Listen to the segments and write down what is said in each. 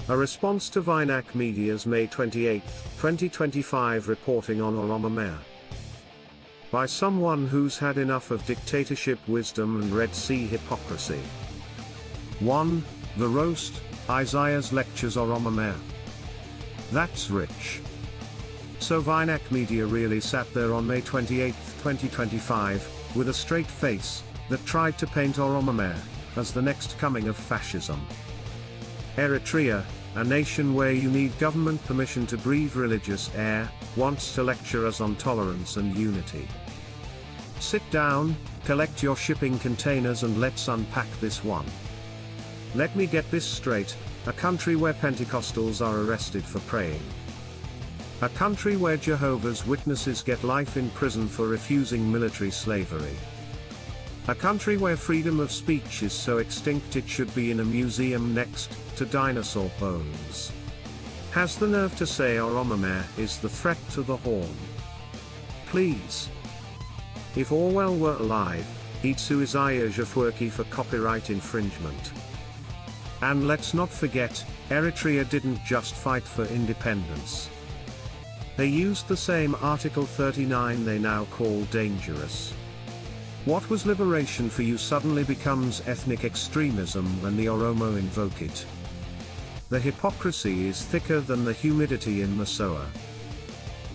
A response to Vaynak Media's May 28, 2025 reporting on Oromummaa. By someone who's had enough of dictatorship wisdom and Red Sea hypocrisy. 1. The Roast, Isaias lectures Oromummaa. That's rich. So Vaynak Media really sat there on May 28, 2025, with a straight face, that tried to paint Oromummaa as the next coming of fascism. Eritrea, a nation where you need government permission to breathe religious air, wants to lecture us on tolerance and unity. Sit down, collect your shipping containers and let's unpack this one. Let me get this straight, a country where Pentecostals are arrested for praying. A country where Jehovah's Witnesses get life in prison for refusing military slavery. A country where freedom of speech is so extinct it should be in a museum next to dinosaur bones. Has the nerve to say Oromummaa is the threat to the horn. Please. If Orwell were alive, he'd sue Isaias Afwerki for copyright infringement. And let's not forget, Eritrea didn't just fight for independence. They used the same Article 39 they now call dangerous. What was liberation for you suddenly becomes ethnic extremism when the Oromo invoke it. The hypocrisy is thicker than the humidity in Masoa.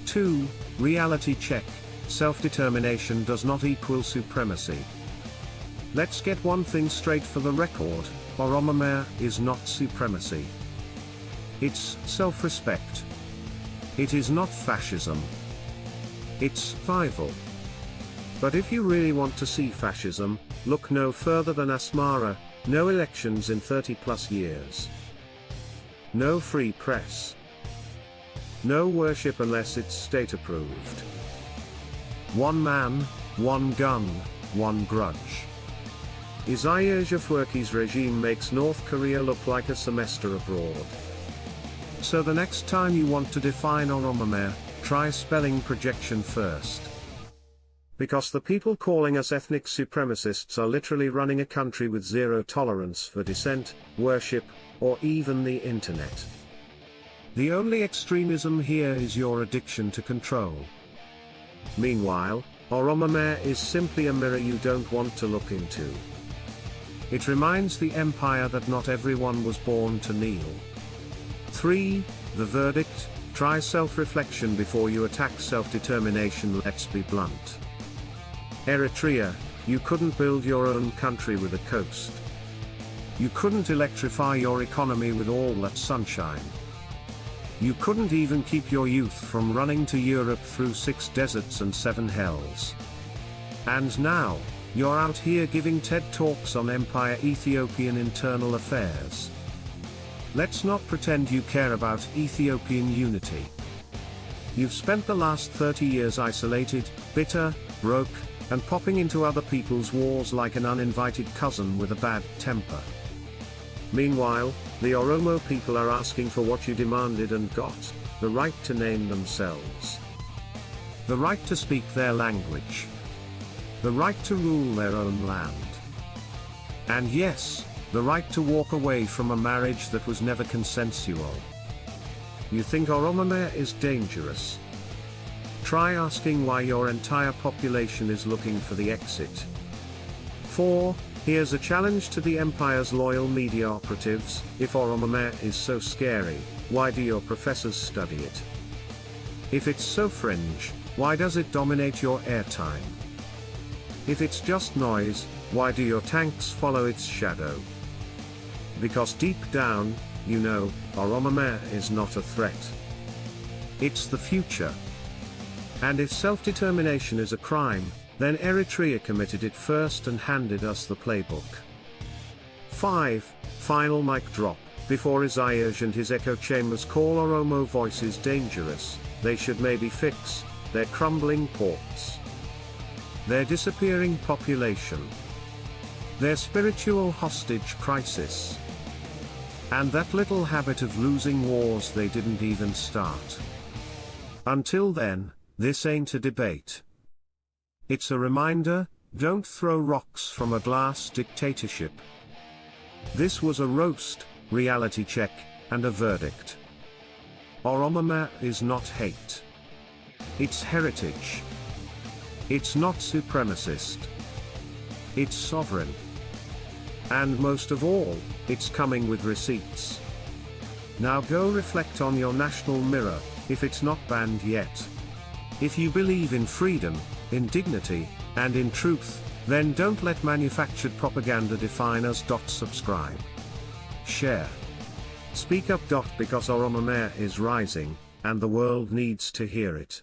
2. Reality check, self-determination does not equal supremacy. Let's get one thing straight for the record, Oromummaa is not supremacy. It's self-respect. It is not fascism. It's survival. But if you really want to see fascism, look no further than Asmara, no elections in 30+ years. No free press. No worship unless it's state approved. One man, one gun, one grudge. Isaias Afwerki's regime makes North Korea look like a semester abroad. So the next time you want to define Oromummaa, try spelling projection first. Because the people calling us ethnic supremacists are literally running a country with zero tolerance for dissent, worship, or even the internet. The only extremism here is your addiction to control. Meanwhile, Oromummaa is simply a mirror you don't want to look into. It reminds the empire that not everyone was born to kneel. 3. The verdict, try self-reflection before you attack self-determination. Let's be blunt. Eritrea, you couldn't build your own country with a coast. You couldn't electrify your economy with all that sunshine. You couldn't even keep your youth from running to Europe through 6 deserts and 7 hells. And now, you're out here giving TED Talks on Empire Ethiopian internal affairs. Let's not pretend you care about Ethiopian unity. You've spent the last 30 years isolated, bitter, broke, and popping into other people's wars like an uninvited cousin with a bad temper. Meanwhile, the Oromo people are asking for what you demanded and got, the right to name themselves. The right to speak their language. The right to rule their own land. And yes, the right to walk away from a marriage that was never consensual. You think Oromummaa is dangerous? Try asking why your entire population is looking for the exit. 4. Here's a challenge to the empire's loyal media operatives. If Oromummaa is so scary, why do your professors study it? If it's so fringe, why does it dominate your airtime? If it's just noise, why do your tanks follow its shadow? Because deep down, you know, Oromummaa is not a threat. It's the future. And if self-determination is a crime, then Eritrea committed it first and handed us the playbook. 5. Final mic drop. Before Isaias and his echo chambers call Oromo voices dangerous, they should maybe fix their crumbling ports, their disappearing population, their spiritual hostage crisis, and that little habit of losing wars they didn't even start. Until then, this ain't a debate. It's a reminder, don't throw rocks from a glass dictatorship. This was a roast, reality check, and a verdict. Oromummaa is not hate. It's heritage. It's not supremacist. It's sovereign. And most of all, it's coming with receipts. Now go reflect on your national mirror, if it's not banned yet. If you believe in freedom, in dignity, and in truth, then don't let manufactured propaganda define us. Subscribe. Share. Speak up. Because Oromummaa is rising, and the world needs to hear it.